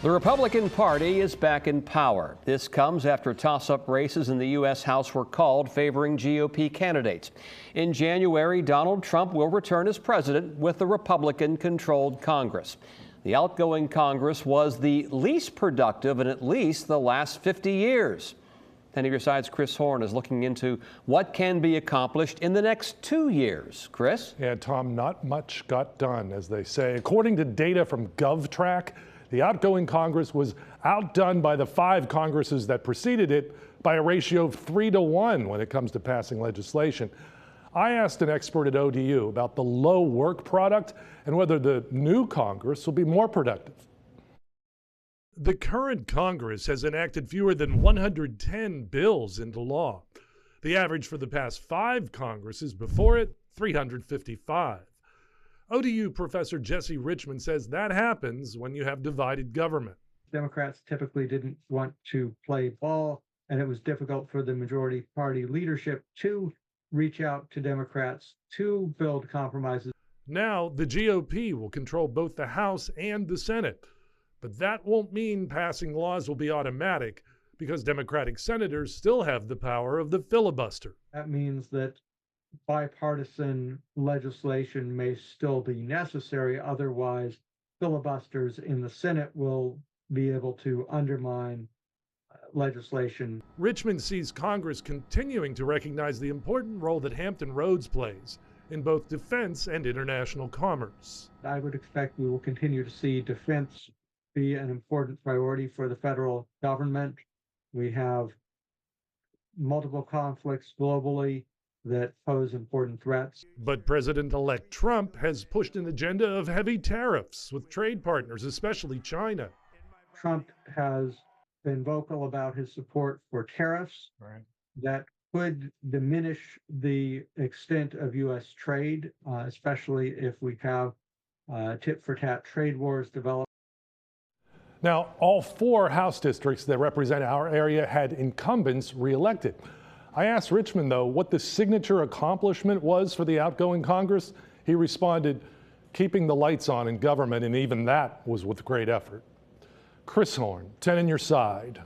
The Republican Party is back in power. This comes after toss-up races in the U.S. House were called favoring GOP candidates. In January, Donald Trump will return as president with the Republican-controlled Congress. The outgoing Congress was the least productive in at least the last 50 years. 10 of your side's Chris Horn is looking into what can be accomplished in the next 2 years. Chris? Yeah, Tom, not much got done, as they say. According to data from GovTrack, the outgoing Congress was outdone by the 5 Congresses that preceded it by a ratio of 3 to 1 when it comes to passing legislation. I asked an expert at ODU about the low work product and whether the new Congress will be more productive. The current Congress has enacted fewer than 110 bills into law. The average for the past 5 Congresses before it, 355. ODU professor Jesse Richman says that happens when you have divided government. Democrats typically didn't want to play ball, and it was difficult for the majority party leadership to reach out to Democrats to build compromises. Now the GOP will control both the House and the Senate. But that won't mean passing laws will be automatic, because Democratic senators still have the power of the filibuster. That means that bipartisan legislation may still be necessary. Otherwise, filibusters in the Senate will be able to undermine legislation. Richmond sees Congress continuing to recognize the important role that Hampton Roads plays in both defense and international commerce. I would expect we will continue to see defense be an important priority for the federal government. We have multiple conflicts globally that pose important threats. But President-elect Trump has pushed an agenda of heavy tariffs with trade partners, especially China. Trump has been vocal about his support for tariffs that could diminish the extent of U.S. trade, especially if we have tit-for-tat trade wars develop. Now, all 4 House districts that represent our area had incumbents reelected. I asked Richmond, though, what the signature accomplishment was for the outgoing Congress. He responded, keeping the lights on in government, and even that was with great effort. Chris Horn, 10 on your side.